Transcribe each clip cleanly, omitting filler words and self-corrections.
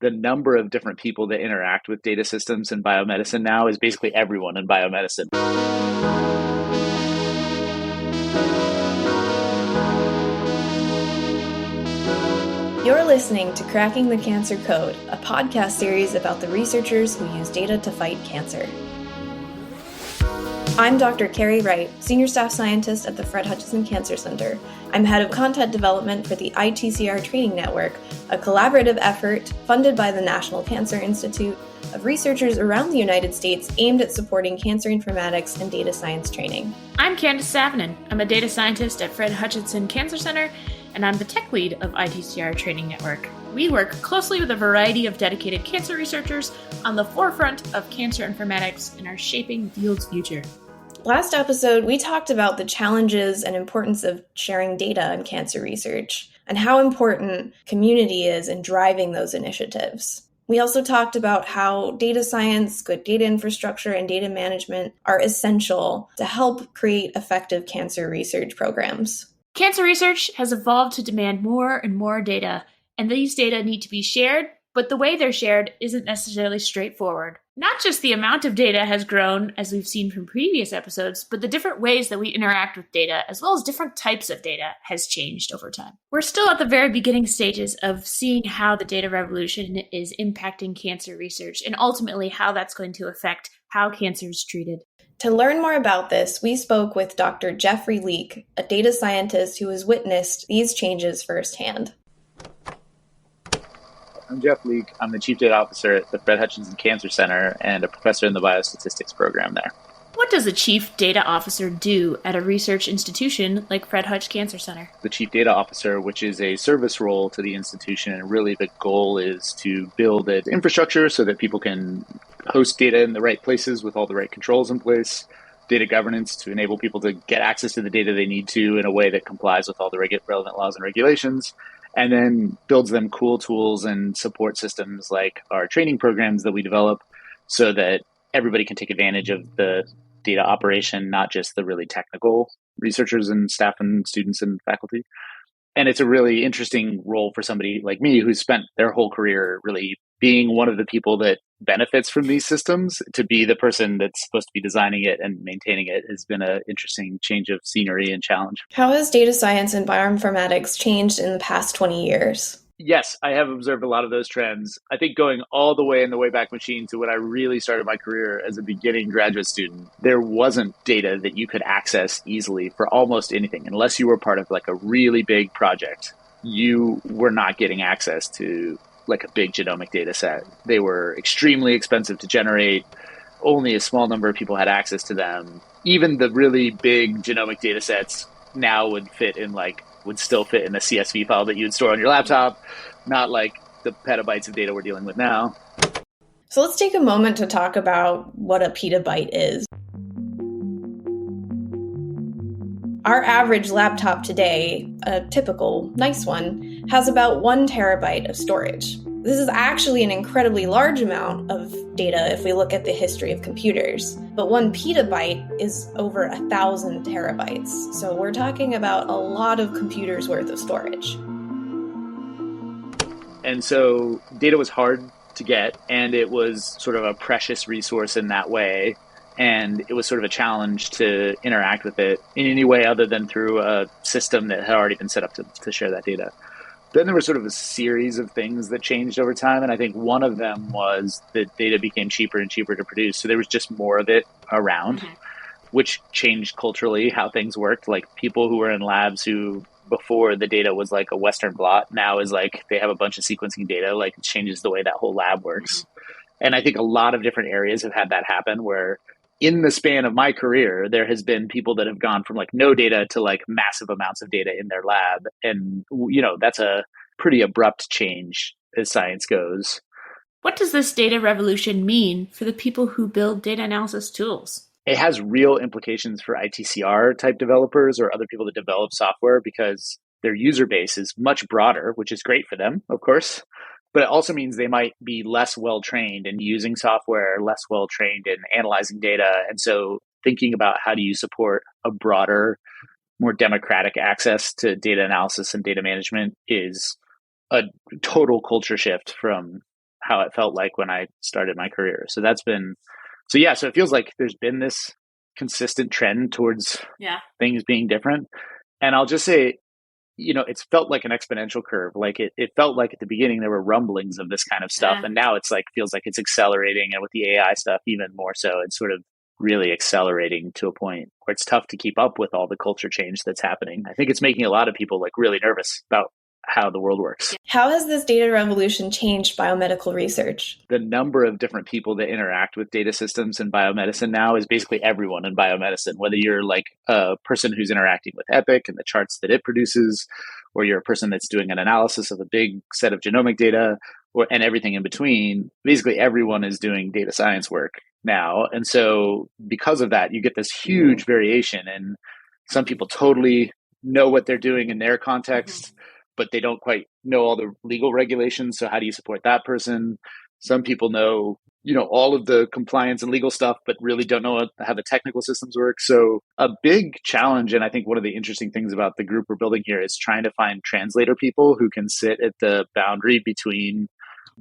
the number of different people that interact with data systems in biomedicine now is basically everyone in biomedicine. You're listening to Cracking the Cancer Code, a podcast series about the researchers who use data to fight cancer. I'm Dr. Carrie Wright, Senior Staff Scientist at the Fred Hutchinson Cancer Center. I'm Head of Content Development for the ITCR Training Network, a collaborative effort funded by the National Cancer Institute of researchers around the United States aimed at supporting cancer informatics and data science training. I'm Candace Savanen. I'm a data scientist at Fred Hutchinson Cancer Center, and I'm the tech lead of ITCR Training Network. We work closely with a variety of dedicated cancer researchers on the forefront of cancer informatics and are shaping the field's future. Last episode, we talked about the challenges and importance of sharing data in cancer research and how important community is in driving those initiatives. We also talked about how data science, good data infrastructure, and data management are essential to help create effective cancer research programs. Cancer research has evolved to demand more and more data, and these data need to be shared, but the way they're shared isn't necessarily straightforward. Not just the amount of data has grown, as we've seen from previous episodes, but the different ways that we interact with data, as well as different types of data, has changed over time. We're still at the very beginning stages of seeing how the data revolution is impacting cancer research, and ultimately how that's going to affect how cancer is treated. To learn more about this, we spoke with Dr. Jeffrey Leek, a data scientist who has witnessed these changes firsthand. I'm Jeff Leek. I'm the Chief Data Officer at the Fred Hutchinson Cancer Center and a professor in the biostatistics program there. What does a Chief Data Officer do at a research institution like Fred Hutch Cancer Center? The Chief Data Officer, which is a service role to the institution, and really the goal is to build an infrastructure so that people can host data in the right places with all the right controls in place, data governance to enable people to get access to the data they need to in a way that complies with all the relevant laws and regulations, and then builds them cool tools and support systems like our training programs that we develop so that everybody can take advantage of the data operation, not just the really technical researchers and staff and students and faculty. And it's a really interesting role for somebody like me who's spent their whole career really being one of the people that benefits from these systems. To be the person that's supposed to be designing it and maintaining it has been an interesting change of scenery and challenge. How has data science and bioinformatics changed in the past 20 years? Yes, I have observed a lot of those trends. I think going all the way in the Wayback Machine to when I really started my career as a beginning graduate student, there wasn't data that you could access easily for almost anything. Unless you were part of like a really big project, you were not getting access to like a big genomic data set. They were extremely expensive to generate. Only a small number of people had access to them. Even the really big genomic data sets now would still fit in a CSV file that you'd store on your laptop, not like the petabytes of data we're dealing with now. So let's take a moment to talk about what a petabyte is. Our average laptop today, a typical nice one, has about 1 terabyte of storage. This is actually an incredibly large amount of data if we look at the history of computers. But 1 petabyte is over 1,000 terabytes. So we're talking about a lot of computers worth of storage. And so data was hard to get, and it was sort of a precious resource in that way. And it was sort of a challenge to interact with it in any way other than through a system that had already been set up to share that data. Then there was sort of a series of things that changed over time. And I think one of them was that data became cheaper and cheaper to produce. So there was just more of it around, which changed culturally how things worked. Like people who were in labs who before the data was like a Western blot, now is like they have a bunch of sequencing data, like it changes the way that whole lab works. And I think a lot of different areas have had that happen where in the span of my career, there has been people that have gone from like no data to like massive amounts of data in their lab. And, you know, that's a pretty abrupt change as science goes. What does this data revolution mean for the people who build data analysis tools? It has real implications for ITCR type developers or other people that develop software because their user base is much broader, which is great for them, of course. But it also means they might be less well-trained in using software, less well-trained in analyzing data. And so thinking about how do you support a broader, more democratic access to data analysis and data management is a total culture shift from how it felt like when I started my career. So so it feels like there's been this consistent trend towards things being different. And I'll just say, it's felt like an exponential curve. Like it felt like at the beginning there were rumblings of this kind of stuff. And now it's like, feels like it's accelerating. And with the AI stuff, even more so, it's sort of really accelerating to a point where it's tough to keep up with all the culture change that's happening. I think it's making a lot of people like really nervous about how the world works. How has this data revolution changed biomedical research? The number of different people that interact with data systems in biomedicine now is basically everyone in biomedicine, whether you're like a person who's interacting with Epic and the charts that it produces, or you're a person that's doing an analysis of a big set of genomic data, and everything in between. Basically, everyone is doing data science work now. And so because of that, you get this huge variation, and some people totally know what they're doing in their context, but they don't quite know all the legal regulations. So how do you support that person? Some people know, all of the compliance and legal stuff, but really don't know how the technical systems work. So a big challenge, and I think one of the interesting things about the group we're building here, is trying to find translator people who can sit at the boundary between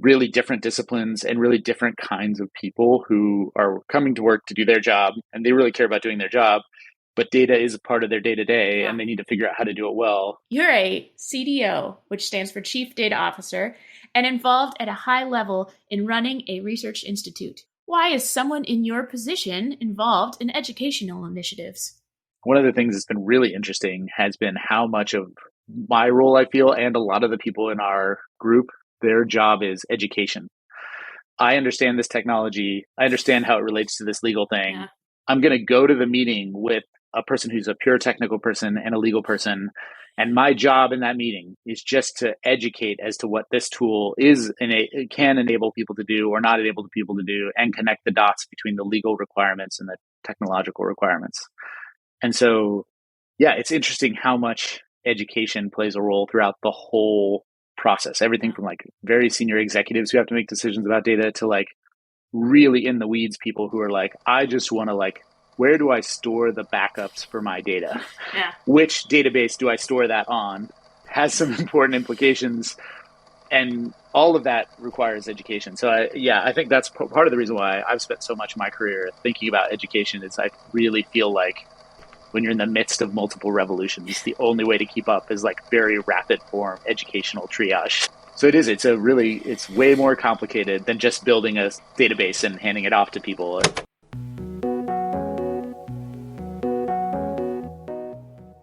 really different disciplines and really different kinds of people who are coming to work to do their job, and they really care about doing their job. But data is a part of their day-to-day, and they need to figure out how to do it well. You're a CDO, which stands for Chief Data Officer, and involved at a high level in running a research institute. Why is someone in your position involved in educational initiatives? One of the things that's been really interesting has been how much of my role, I feel, and a lot of the people in our group, their job is education. I understand this technology. I understand how it relates to this legal thing. Yeah. I'm going to go to the meeting with a person who's a pure technical person and a legal person. And my job in that meeting is just to educate as to what this tool is and it can enable people to do or not enable people to do, and connect the dots between the legal requirements and the technological requirements. And so, it's interesting how much education plays a role throughout the whole process. Everything from like very senior executives who have to make decisions about data to like really in the weeds people who are like, I just want to like, where do I store the backups for my data? Yeah. Which database do I store that on? Has some important implications. And all of that requires education. So I think that's part of the reason why I've spent so much of my career thinking about education is I really feel like when you're in the midst of multiple revolutions, the only way to keep up is like very rapid form educational triage. So it's way more complicated than just building a database and handing it off to people.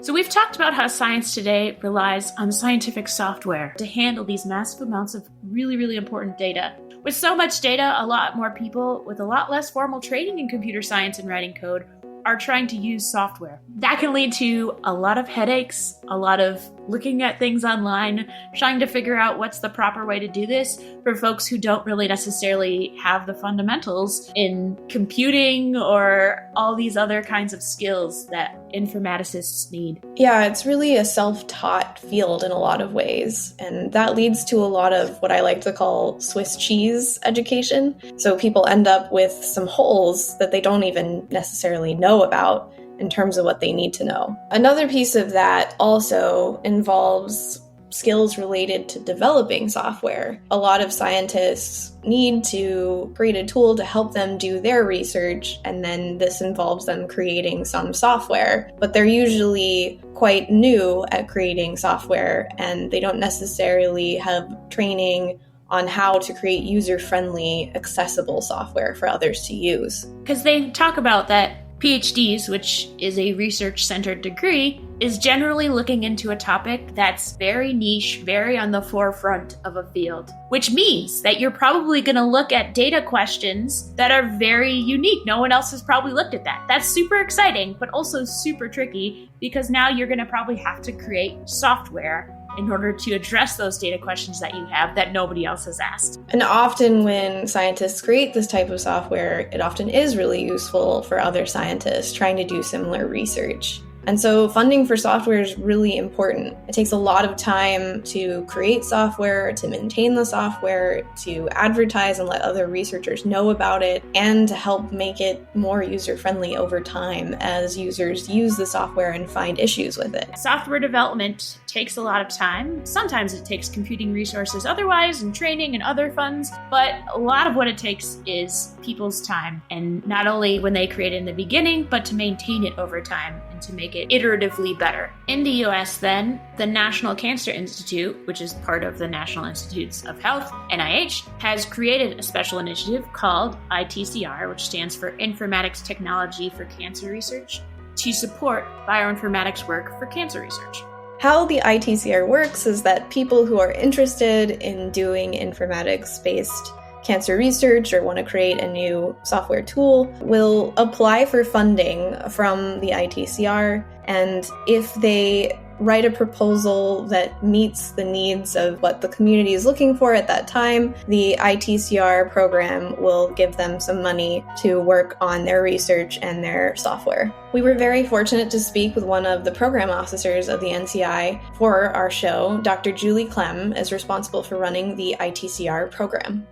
So we've talked about how science today relies on scientific software to handle these massive amounts of really, really important data. With so much data, a lot more people with a lot less formal training in computer science and writing code are trying to use software. That can lead to a lot of headaches, a lot of looking at things online, trying to figure out what's the proper way to do this for folks who don't really necessarily have the fundamentals in computing or all these other kinds of skills that informaticists need. Yeah, it's really a self-taught field in a lot of ways, and that leads to a lot of what I like to call Swiss cheese education. So people end up with some holes that they don't even necessarily know about in terms of what they need to know. Another piece of that also involves skills related to developing software. A lot of scientists need to create a tool to help them do their research, and then this involves them creating some software. But they're usually quite new at creating software, and they don't necessarily have training on how to create user-friendly, accessible software for others to use. Because they talk about that PhDs, which is a research-centered degree, is generally looking into a topic that's very niche, very on the forefront of a field, which means that you're probably going to look at data questions that are very unique. No one else has probably looked at that. That's super exciting, but also super tricky because now you're going to probably have to create software in order to address those data questions that you have that nobody else has asked. And often when scientists create this type of software, it often is really useful for other scientists trying to do similar research. And so funding for software is really important. It takes a lot of time to create software, to maintain the software, to advertise and let other researchers know about it, and to help make it more user-friendly over time as users use the software and find issues with it. Software development takes a lot of time. Sometimes it takes computing resources otherwise and training and other funds, but a lot of what it takes is people's time. And not only when they create it in the beginning, but to maintain it over time and to make it iteratively better. In the US then, the National Cancer Institute, which is part of the National Institutes of Health, NIH, has created a special initiative called ITCR, which stands for Informatics Technology for Cancer Research, to support bioinformatics work for cancer research. How the ITCR works is that people who are interested in doing informatics-based cancer research or want to create a new software tool will apply for funding from the ITCR, and if they write a proposal that meets the needs of what the community is looking for at that time, the ITCR program will give them some money to work on their research and their software. We were very fortunate to speak with one of the program officers of the NCI for our show. Dr. Juli Klemm is responsible for running the ITCR program.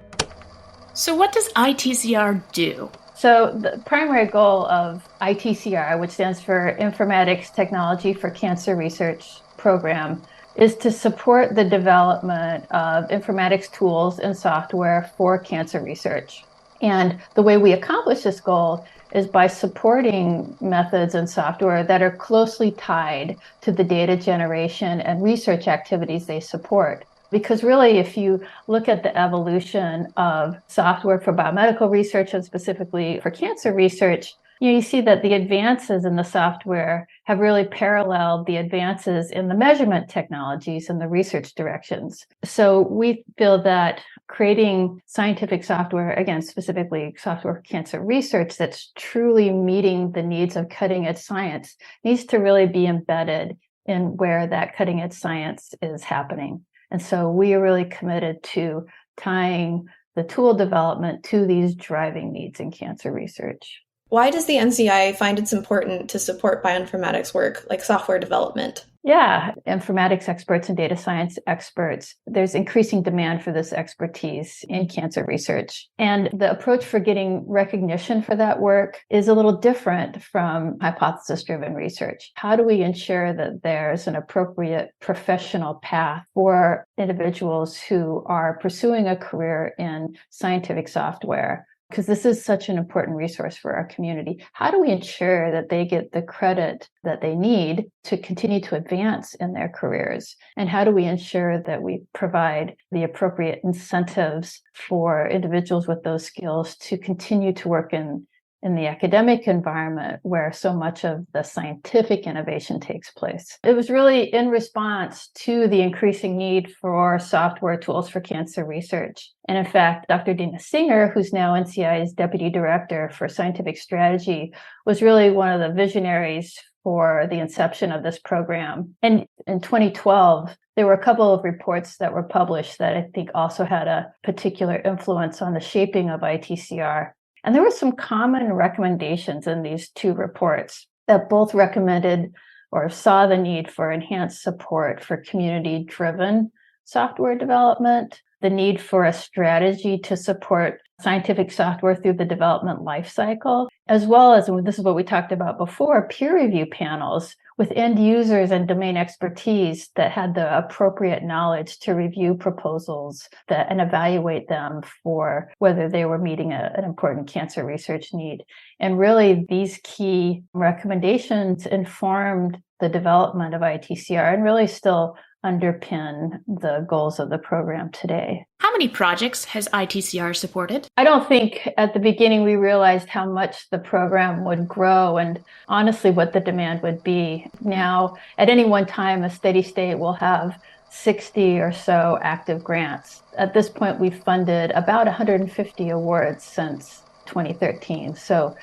So what does ITCR do? So the primary goal of ITCR, which stands for Informatics Technology for Cancer Research Program, is to support the development of informatics tools and software for cancer research. And the way we accomplish this goal is by supporting methods and software that are closely tied to the data generation and research activities they support. Because really, if you look at the evolution of software for biomedical research and specifically for cancer research, you see that the advances in the software have really paralleled the advances in the measurement technologies and the research directions. So we feel that creating scientific software, again, specifically software for cancer research that's truly meeting the needs of cutting edge science needs to really be embedded in where that cutting edge science is happening. And so we are really committed to tying the tool development to these driving needs in cancer research. Why does the NCI find it's important to support bioinformatics work like software development? Yeah, informatics experts and data science experts, there's increasing demand for this expertise in cancer research. And the approach for getting recognition for that work is a little different from hypothesis-driven research. How do we ensure that there's an appropriate professional path for individuals who are pursuing a career in scientific software? Because this is such an important resource for our community. How do we ensure that they get the credit that they need to continue to advance in their careers? And how do we ensure that we provide the appropriate incentives for individuals with those skills to continue to work in the academic environment where so much of the scientific innovation takes place? It was really in response to the increasing need for software tools for cancer research. And in fact, Dr. Dina Singer, who's now NCI's Deputy Director for Scientific Strategy, was really one of the visionaries for the inception of this program. And in 2012, there were a couple of reports that were published that I think also had a particular influence on the shaping of ITCR. And there were some common recommendations in these two reports that both recommended or saw the need for enhanced support for community-driven software development, the need for a strategy to support scientific software through the development lifecycle, as well as, and this is what we talked about before, peer review panels with end users and domain expertise that had the appropriate knowledge to review proposals and evaluate them for whether they were meeting an important cancer research need. And really, these key recommendations informed the development of ITCR and really still underpin the goals of the program today. How many projects has ITCR supported? I don't think at the beginning we realized how much the program would grow and honestly what the demand would be. Now, at any one time, a steady state will have 60 or so active grants. At this point, we've funded about 150 awards since 2013. So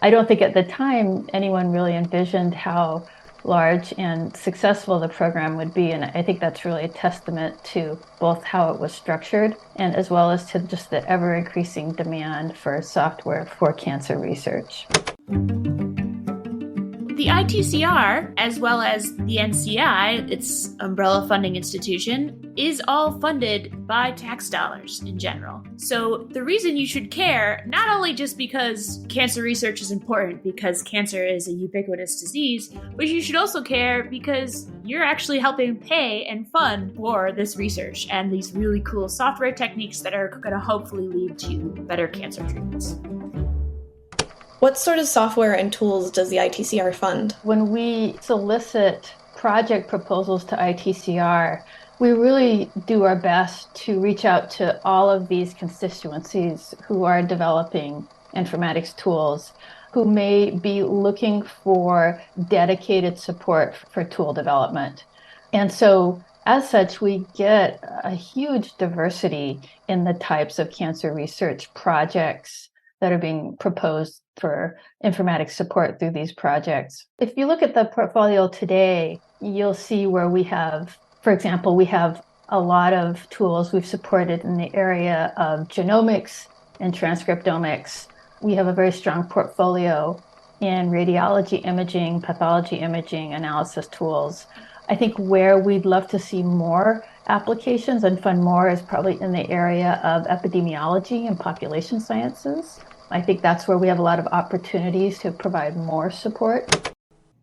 I don't think at the time anyone really envisioned how large and successful the program would be. And I think that's really a testament to both how it was structured and as well as to just the ever increasing demand for software for cancer research. The ITCR, as well as the NCI, its umbrella funding institution, is all funded by tax dollars in general. So the reason you should care, not only just because cancer research is important, because cancer is a ubiquitous disease, but you should also care because you're actually helping pay and fund for this research and these really cool software techniques that are going to hopefully lead to better cancer treatments. What sort of software and tools does the ITCR fund? When we solicit project proposals to ITCR, we really do our best to reach out to all of these constituencies who are developing informatics tools, who may be looking for dedicated support for tool development. And so, as such, we get a huge diversity in the types of cancer research projects that are being proposed for informatics support through these projects. If you look at the portfolio today, you'll see where we have, for example, we have a lot of tools we've supported in the area of genomics and transcriptomics. We have a very strong portfolio in radiology imaging, pathology imaging, analysis tools. I think where we'd love to see more applications and fund more is probably in the area of epidemiology and population sciences. I think that's where we have a lot of opportunities to provide more support.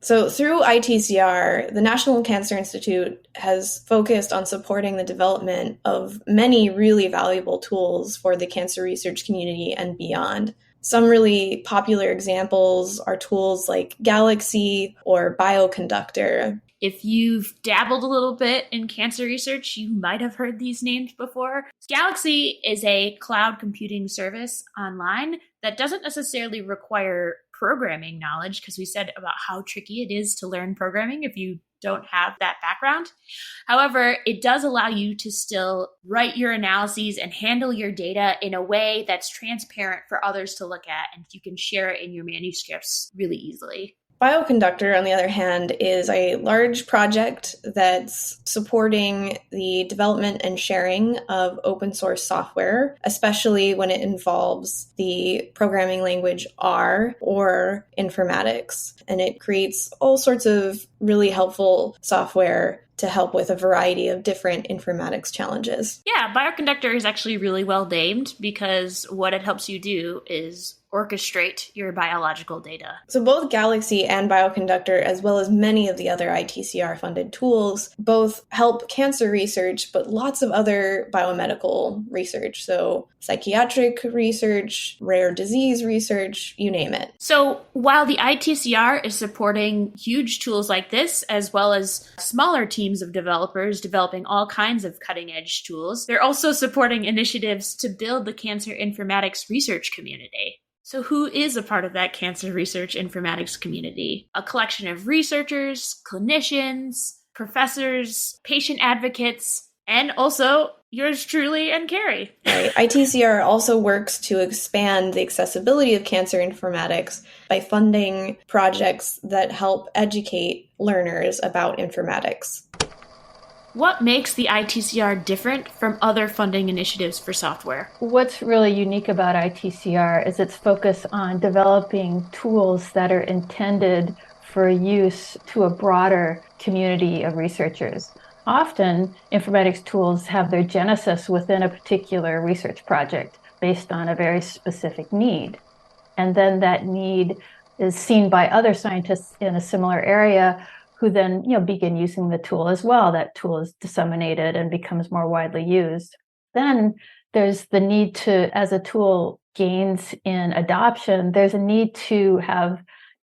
So through ITCR, the National Cancer Institute has focused on supporting the development of many really valuable tools for the cancer research community and beyond. Some really popular examples are tools like Galaxy or Bioconductor. If you've dabbled a little bit in cancer research, you might have heard these names before. Galaxy is a cloud computing service online that doesn't necessarily require programming knowledge, because we said about how tricky it is to learn programming if you don't have that background. However, it does allow you to still write your analyses and handle your data in a way that's transparent for others to look at, and you can share it in your manuscripts really easily. Bioconductor, on the other hand, is a large project that's supporting the development and sharing of open source software, especially when it involves the programming language R or informatics. And it creates all sorts of really helpful software to help with a variety of different informatics challenges. Yeah, Bioconductor is actually really well named because what it helps you do is orchestrate your biological data. So both Galaxy and Bioconductor, as well as many of the other ITCR-funded tools, both help cancer research, but lots of other biomedical research. So psychiatric research, rare disease research, you name it. So while the ITCR is supporting huge tools like this, as well as smaller teams of developers developing all kinds of cutting-edge tools, they're also supporting initiatives to build the cancer informatics research community. So who is a part of that cancer research informatics community? A collection of researchers, clinicians, professors, patient advocates, and also yours truly and Carrie. Right. ITCR also works to expand the accessibility of cancer informatics by funding projects that help educate learners about informatics. What makes the ITCR different from other funding initiatives for software? What's really unique about ITCR is its focus on developing tools that are intended for use to a broader community of researchers. Often, informatics tools have their genesis within a particular research project based on a very specific need. And then that need is seen by other scientists in a similar area who then, begin using the tool as well. That tool is disseminated and becomes more widely used. Then there's the need to, as a tool gains in adoption, there's a need to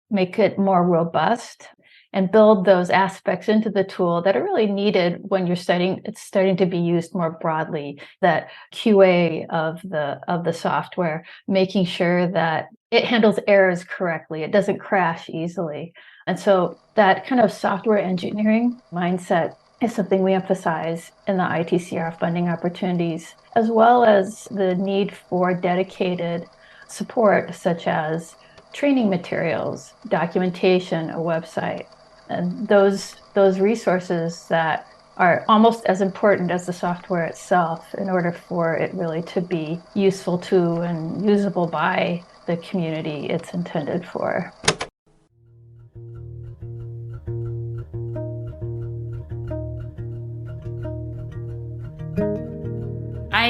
make it more robust and build those aspects into the tool that are really needed when it's starting to be used more broadly. That QA of the software, making sure that it handles errors correctly, it doesn't crash easily. And so that kind of software engineering mindset is something we emphasize in the ITCR funding opportunities, as well as the need for dedicated support, such as training materials, documentation, a website, and those resources that are almost as important as the software itself in order for it really to be useful to and usable by the community it's intended for.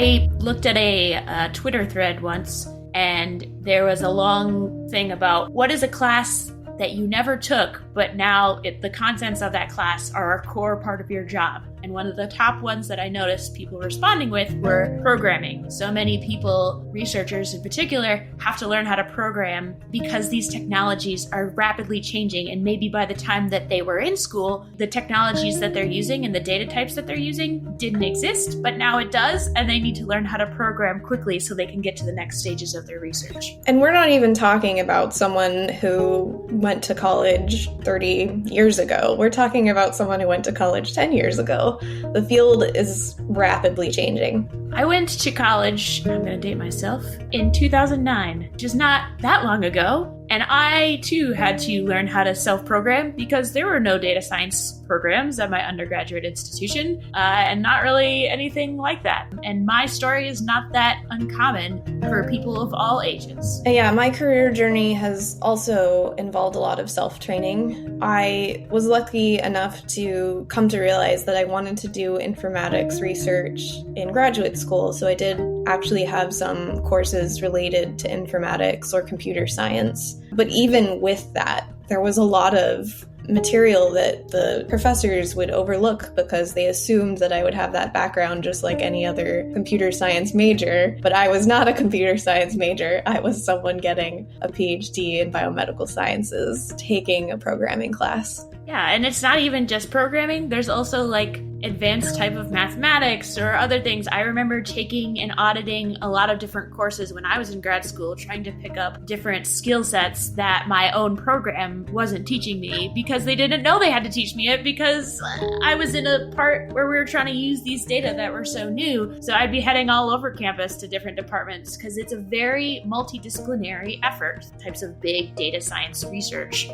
I looked at a Twitter thread once, and there was a long thing about what is a class that you never took, but now the contents of that class are a core part of your job. And one of the top ones that I noticed people responding with were programming. So many people, researchers in particular, have to learn how to program because these technologies are rapidly changing. And maybe by the time that they were in school, the technologies that they're using and the data types that they're using didn't exist, but now it does. And they need to learn how to program quickly so they can get to the next stages of their research. And we're not even talking about someone who went to college 30 years ago. We're talking about someone who went to college 10 years ago. The field is rapidly changing. I went to college, I'm going to date myself, in 2009, which is not that long ago. And I, too, had to learn how to self-program because there were no data science programs at my undergraduate institution, and not really anything like that. And my story is not that uncommon for people of all ages. Yeah, my career journey has also involved a lot of self-training. I was lucky enough to come to realize that I wanted to do informatics research in graduate school, so I did actually have some courses related to informatics or computer science. But even with that, there was a lot of material that the professors would overlook because they assumed that I would have that background just like any other computer science major. But I was not a computer science major. I was someone getting a PhD in biomedical sciences, taking a programming class. Yeah, and it's not even just programming. There's also like advanced type of mathematics or other things. I remember taking and auditing a lot of different courses when I was in grad school, trying to pick up different skill sets that my own program wasn't teaching me because they didn't know they had to teach me it because I was in a part where we were trying to use these data that were so new. So I'd be heading all over campus to different departments because it's a very multidisciplinary effort, types of big data science research.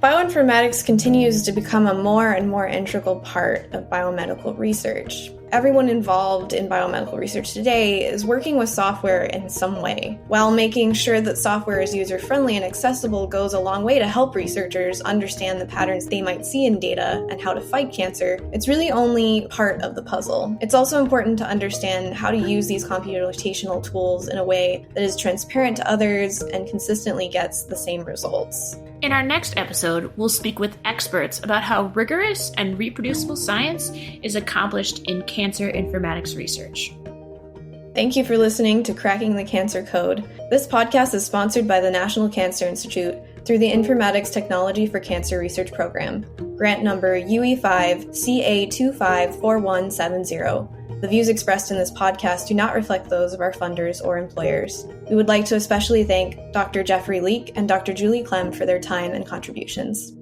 Bioinformatics continues to become a more and more integral part of biomedical research. Everyone involved in biomedical research today is working with software in some way. While making sure that software is user-friendly and accessible goes a long way to help researchers understand the patterns they might see in data and how to fight cancer, it's really only part of the puzzle. It's also important to understand how to use these computational tools in a way that is transparent to others and consistently gets the same results. In our next episode, we'll speak with experts about how rigorous and reproducible science is accomplished in cancer informatics research. Thank you for listening to Cracking the Cancer Code. This podcast is sponsored by the National Cancer Institute through the Informatics Technology for Cancer Research Program, grant number UE5CA254170. The views expressed in this podcast do not reflect those of our funders or employers. We would like to especially thank Dr. Jeffrey Leek and Dr. Juli Klemm for their time and contributions.